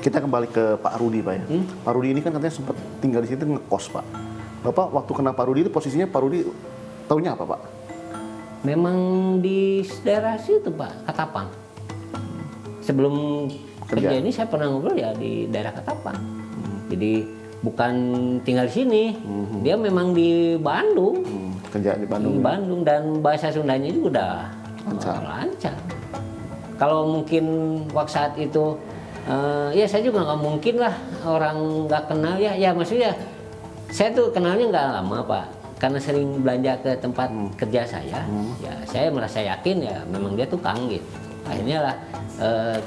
Kita kembali ke Pak Rudi, Pak ya. Pak Rudi ini kan katanya sempat tinggal di sini ngekos, Pak. Bapak waktu kena Pak Rudi itu posisinya Pak Rudi taunya apa, Pak? Memang di daerah situ Pak, Katapang. Sebelum kerja ini saya pernah ngobrol ya di daerah Katapang. Jadi bukan tinggal di sini, dia memang di Bandung. Kerja di Bandung. Di Bandung dan bahasa Sundanya juga udah lancar. Kalau mungkin waktu saat itu, ya saya juga nggak mungkin lah orang nggak kenal ya. Ya maksudnya saya tuh kenalnya nggak lama Pak, karena sering belanja ke tempat kerja saya. Ya saya merasa yakin ya memang dia tukang gitu. Akhirnya lah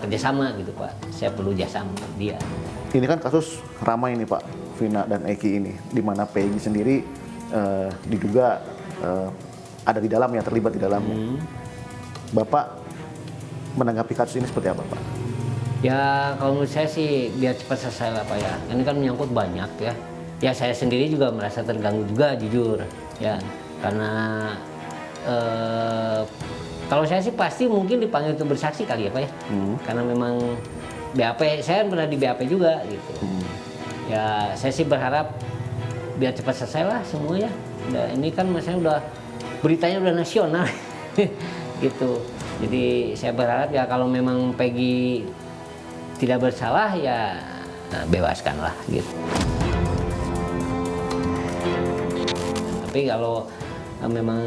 kerjasama gitu Pak. Saya perlu jasa sama dia. Ini kan kasus ramai nih Pak, Vina dan Eki ini, di mana Peggy sendiri diduga ada di dalamnya, terlibat di dalamnya. Bapak menanggapi kasus ini seperti apa Pak? Ya kalau menurut saya sih biar cepat selesai lah Pak ya. Ini kan menyangkut banyak ya. Ya saya sendiri juga merasa terganggu juga jujur ya. Karena kalau saya sih pasti mungkin dipanggil untuk bersaksi kali ya Pak ya. Karena memang BAP, saya pernah di BAP juga gitu. Ya saya sih berharap biar cepat selesai lah semua ya. Ini kan maksudnya udah beritanya udah nasional gitu. Jadi saya berharap ya kalau memang Peggy tidak bersalah ya bebaskan lah gitu. Tapi kalau memang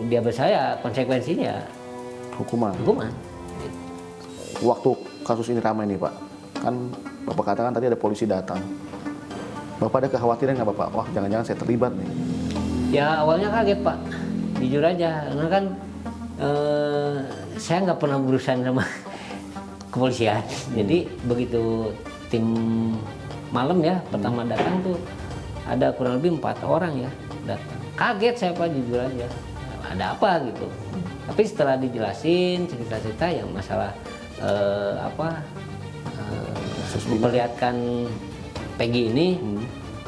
dia bersalah ya konsekuensinya Hukuman. Gitu. Waktu kasus ini ramai nih Pak, kan Bapak katakan tadi ada polisi datang. Bapak ada kekhawatiran nggak Bapak? Wah jangan-jangan saya terlibat nih. Ya awalnya kaget Pak, jujur aja, karena kan saya nggak pernah berurusan sama kepolisian. Jadi begitu tim malam ya pertama datang tuh ada kurang lebih 4 orang ya datang. Kaget saya Pak jujur aja, ada apa gitu. Tapi setelah dijelasin cerita-cerita yang masalah memperlihatkan Peggy ini,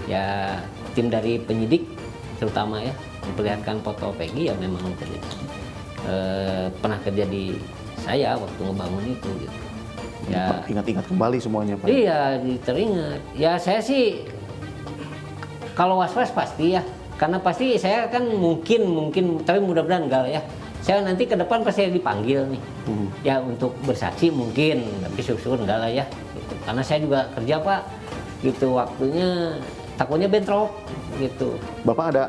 ya tim dari penyidik terutama ya memperlihatkan foto Peggy ya memang pernah kerja di saya waktu ngebangun itu gitu. Ya Ingat-ingat kembali semuanya Pak. iya teringat. Ya saya sih kalau was-was pasti ya, karena pasti saya kan mungkin tapi mudah-mudahan enggak lah ya. Saya nanti ke depan pasti dipanggil nih, ya untuk bersaksi mungkin, tapi syukur enggak lah ya. Gitu. Karena saya juga kerja Pak, gitu waktunya takutnya bentrok gitu. Bapak ada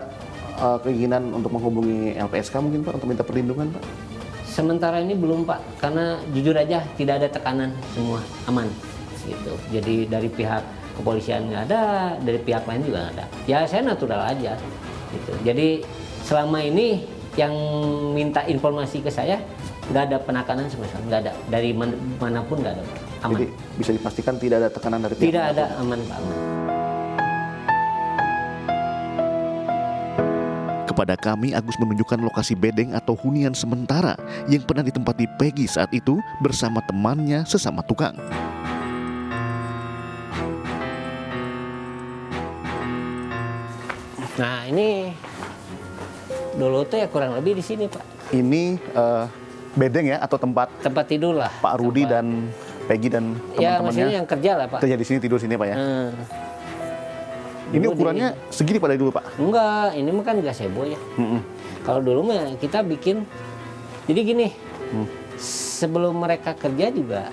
keinginan untuk menghubungi LPSK mungkin Pak untuk minta perlindungan Pak? Sementara ini belum Pak, karena jujur aja tidak ada tekanan, semua aman gitu. Jadi dari pihak kepolisian nggak ada, dari pihak lain juga nggak ada. Ya saya natural aja gitu. Jadi selama ini yang minta informasi ke saya nggak ada penekanan sama sekali, nggak ada dari manapun nggak ada, aman. Jadi bisa dipastikan tidak ada tekanan dari pihak Tidak ada, manapun. aman Pak. Aman. Kepada kami, Agus menunjukkan lokasi bedeng atau hunian sementara yang pernah ditempati Peggy saat itu bersama temannya sesama tukang. Nah ini dulu tuh ya kurang lebih di sini Pak. Ini bedeng ya atau tempat Tidur lah. Pak Rudi dan Peggy dan Ya maksudnya teman-temannya yang kerja lah Pak. kerja di sini, tidur sini Pak ya. Ini Dulu ukurannya segini pada dulu Pak? Enggak, ini mah kan gazebo ya. Kalau dulu mah kita bikin, jadi gini, sebelum mereka kerja juga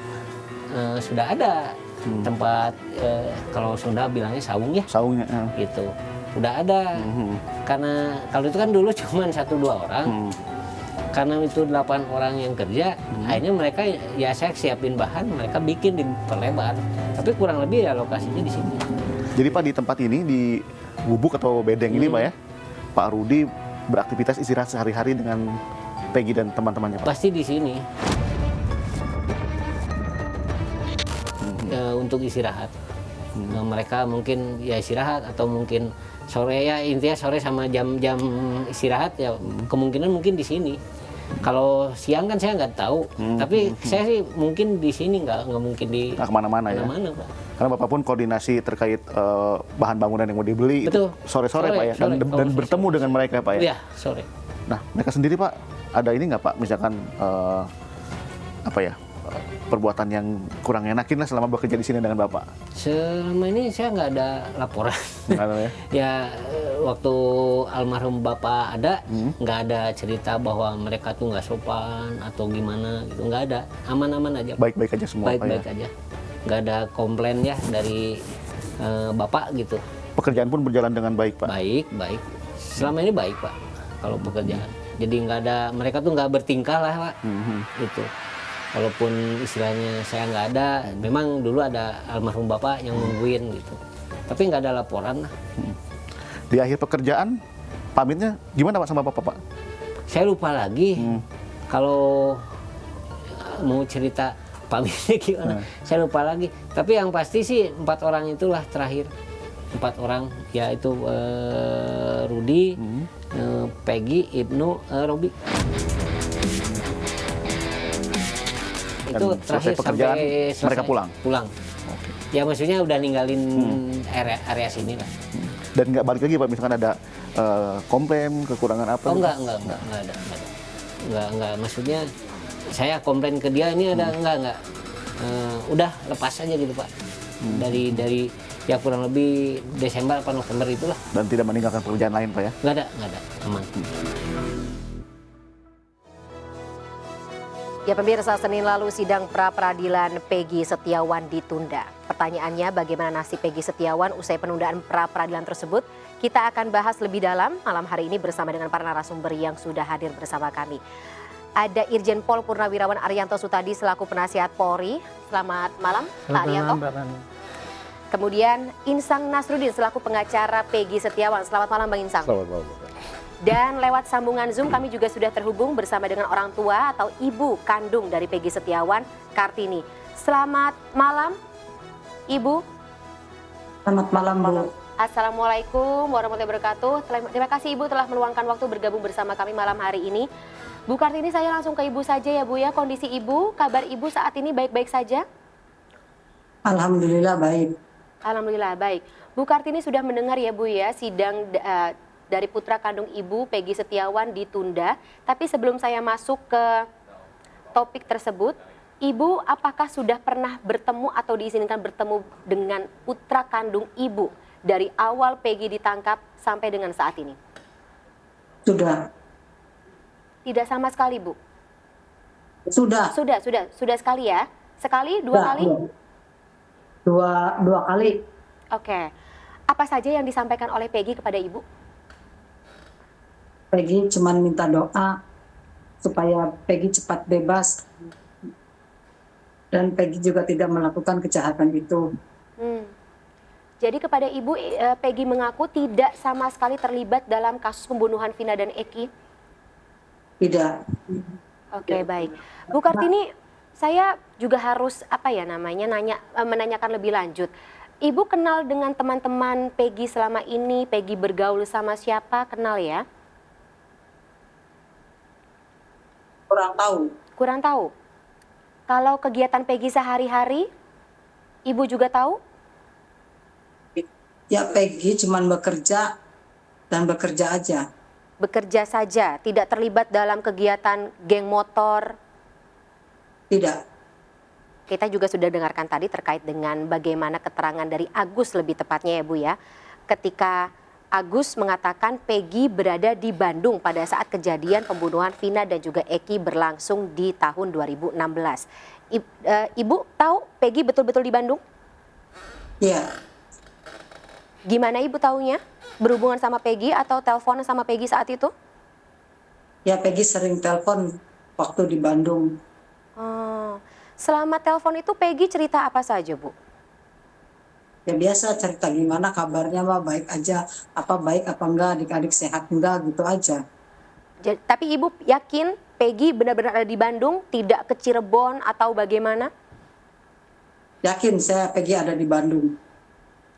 sudah ada tempat, kalau Sunda bilangnya saung ya, Saungnya. gitu. Udah ada, karena kalau itu kan dulu cuma 1-2 orang, karena itu 8 orang yang kerja, akhirnya mereka ya saya siapin bahan, mereka bikin diperlebar, tapi kurang lebih ya lokasinya di sini. Jadi Pak di tempat ini, di gubuk atau bedeng ini Pak ya, Pak Rudi beraktivitas istirahat sehari-hari dengan Peggy dan teman-temannya Pak? Pasti di sini. Untuk istirahat. Mereka mungkin ya istirahat atau mungkin sore ya, intinya sore sama jam-jam istirahat ya kemungkinan mungkin di sini. Kalau siang kan saya nggak tahu, tapi saya sih mungkin di sini nggak mungkin di kemana-mana ya? Pak. Karena Bapak pun koordinasi terkait bahan bangunan yang mau dibeli. Betul. Itu sore-sore Pak ya? Dan bertemu dengan mereka Pak ya? Iya, sore. Nah, mereka sendiri Pak, ada ini nggak Pak, misalkan apa ya, perbuatan yang kurang enakin lah selama bekerja di sini dengan Bapak? Selama ini saya nggak ada laporan. Nggak ada ya? Ya waktu almarhum bapak ada, nggak ada cerita bahwa mereka tuh nggak sopan atau gimana gitu, nggak ada, aman-aman aja. Baik-baik aja semua, Pak, Baik-baik ya? aja, nggak ada komplain ya dari bapak gitu. Pekerjaan pun berjalan dengan baik, Pak? Baik, selama ini baik Pak, kalau pekerjaan. Jadi nggak ada, mereka tuh nggak bertingkah lah Pak, gitu. Walaupun istilahnya saya nggak ada, memang dulu ada almarhum bapak yang nungguin gitu. Tapi nggak ada laporan lah. Di akhir pekerjaan, pamitnya gimana Pak sama Bapak, Pak? Saya lupa lagi kalau mau cerita pamitnya gimana. Saya lupa lagi. Tapi yang pasti sih 4 orang itulah terakhir. 4 orang, yaitu Rudi, Peggy, Ibnu, Robi. Dan Itu selesai terakhir pekerjaan, sampai selesai mereka pulang? Pulang. Ya maksudnya udah ninggalin area sini lah. Dan nggak balik lagi Pak, misalkan ada komplain, kekurangan apa? Oh gitu? enggak ada. Enggak, maksudnya saya komplain ke dia ini ada enggak. Udah lepas aja gitu Pak. Dari ya kurang lebih Desember atau November itulah. Dan tidak meninggalkan pekerjaan lain Pak ya? Enggak ada, aman. Ya pemirsa, Senin lalu sidang pra-peradilan Peggy Setiawan ditunda. Pertanyaannya, bagaimana nasib Peggy Setiawan usai penundaan pra-peradilan tersebut? Kita akan bahas lebih dalam malam hari ini bersama dengan para narasumber yang sudah hadir bersama kami. Ada Irjen Pol Purnawirawan Arianto Sutadi selaku penasihat Polri. Selamat malam Pak Arianto. Kemudian Insang Nasruddin selaku pengacara Peggy Setiawan. Selamat malam Bang Insang. Selamat malam. Dan lewat sambungan Zoom kami juga sudah terhubung bersama dengan orang tua atau ibu kandung dari Peggy Setiawan, Kartini. Selamat malam, Ibu. Selamat malam, Bu. Assalamualaikum warahmatullahi wabarakatuh. Terima kasih Ibu telah meluangkan waktu bergabung bersama kami malam hari ini. Bu Kartini, saya langsung ke Ibu saja ya Bu ya. Kondisi Ibu, kabar Ibu saat ini baik-baik saja? Alhamdulillah baik. Alhamdulillah baik. Bu Kartini sudah mendengar ya Bu ya, sidang dari putra kandung Ibu Peggy Setiawan ditunda. Tapi sebelum saya masuk ke topik tersebut, Ibu apakah sudah pernah bertemu atau diizinkan bertemu dengan putra kandung Ibu dari awal Peggy ditangkap sampai dengan saat ini? Sudah. Tidak sama sekali, Bu? Sudah. Sudah sekali ya? Sekali, 2 kali? Dua kali. Oke. Apa saja yang disampaikan oleh Peggy kepada Ibu? Peggy cuma minta doa supaya Peggy cepat bebas. Dan Peggy juga tidak melakukan kejahatan itu. Jadi kepada Ibu, Peggy mengaku tidak sama sekali terlibat dalam kasus pembunuhan Vina dan Eki? Tidak. Oke, baik. Bu Kartini, saya juga harus menanyakan lebih lanjut. Ibu kenal dengan teman-teman Peggy selama ini, Peggy bergaul sama siapa, kenal ya? Kurang tahu. Kalau kegiatan Peggy sehari-hari, Ibu juga tahu? Ya Peggy cuma bekerja dan bekerja aja. Bekerja saja, tidak terlibat dalam kegiatan geng motor? Tidak. Kita juga sudah dengarkan tadi terkait dengan bagaimana keterangan dari Agus lebih tepatnya ya Bu ya. Ketika Agus mengatakan Peggy berada di Bandung pada saat kejadian pembunuhan Vina dan juga Eki berlangsung di tahun 2016. Ibu tahu Peggy betul-betul di Bandung? Iya. Gimana Ibu tahunya? Berhubungan sama Peggy atau telepon sama Peggy saat itu? Ya Peggy sering telepon waktu di Bandung. Oh, selama telepon itu Peggy cerita apa saja Bu? Ya biasa cerita gimana kabarnya, mah baik aja, apa baik apa enggak, adik-adik sehat enggak, gitu aja. Tapi Ibu yakin Peggy benar-benar ada di Bandung, tidak ke Cirebon atau bagaimana? Yakin saya Peggy ada di Bandung.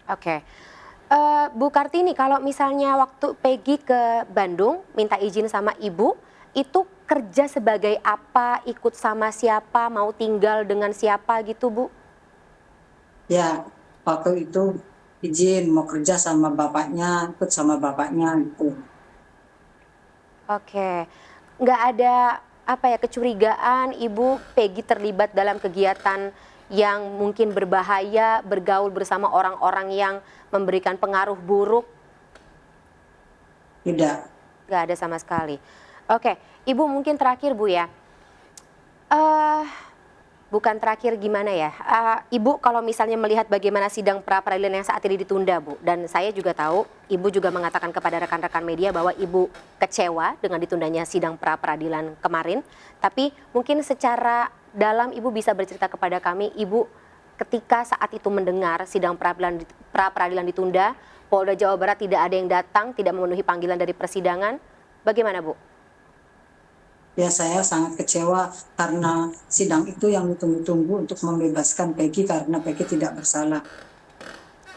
Oke. Bu Kartini, kalau misalnya waktu Peggy ke Bandung minta izin sama Ibu, itu kerja sebagai apa, ikut sama siapa, mau tinggal dengan siapa gitu Bu? Ya, waktu itu izin mau kerja sama bapaknya, ikut sama bapaknya gitu. Oke, nggak ada kecurigaan Ibu Peggy terlibat dalam kegiatan yang mungkin berbahaya, bergaul bersama orang-orang yang memberikan pengaruh buruk? Tidak. Nggak ada sama sekali. Oke, Ibu mungkin terakhir Bu ya. Bukan terakhir gimana ya, Ibu kalau misalnya melihat bagaimana sidang pra-peradilan yang saat ini ditunda Bu, dan saya juga tahu Ibu juga mengatakan kepada rekan-rekan media bahwa Ibu kecewa dengan ditundanya sidang pra-peradilan kemarin, tapi mungkin secara dalam Ibu bisa bercerita kepada kami, Ibu ketika saat itu mendengar sidang pra-peradilan ditunda, Polda Jawa Barat tidak ada yang datang, tidak memenuhi panggilan dari persidangan, bagaimana Bu? Ya saya sangat kecewa karena sidang itu yang ditunggu-tunggu untuk membebaskan Peggy karena Peggy tidak bersalah.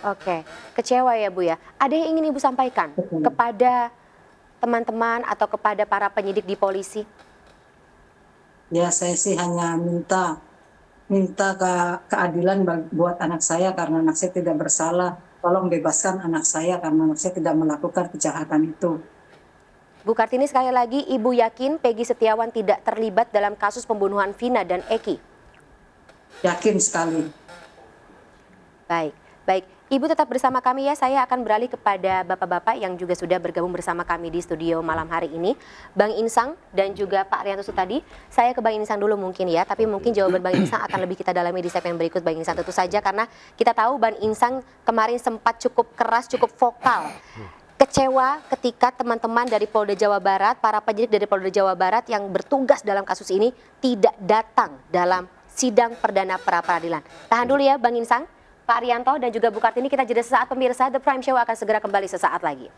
Oke, kecewa ya Bu ya. Ada yang ingin Ibu sampaikan Betul. kepada teman-teman atau kepada para penyidik di polisi? Ya saya sih hanya minta keadilan buat anak saya karena anak saya tidak bersalah. Tolong bebaskan anak saya karena anak saya tidak melakukan kejahatan itu. Bu Kartini, sekali lagi Ibu yakin Peggy Setiawan tidak terlibat dalam kasus pembunuhan Vina dan Eki? Yakin sekali. Baik, baik. Ibu tetap bersama kami ya. Saya akan beralih kepada bapak-bapak yang juga sudah bergabung bersama kami di studio malam hari ini. Bang Insang dan juga Pak Rianto Sutadi. Saya ke Bang Insang dulu mungkin ya. Tapi mungkin jawaban Bang Insang akan lebih kita dalami di segmen berikut Bang Insang tentu saja. Karena kita tahu Bang Insang kemarin sempat cukup keras, cukup vokal. Kecewa ketika teman-teman dari Polda Jawa Barat, para penyidik dari Polda Jawa Barat yang bertugas dalam kasus ini tidak datang dalam sidang perdana pra-peradilan. Tahan dulu ya Bang Insang, Pak Rianto dan juga Bu Kartini, kita jeda sesaat pemirsa. The Prime Show akan segera kembali sesaat lagi.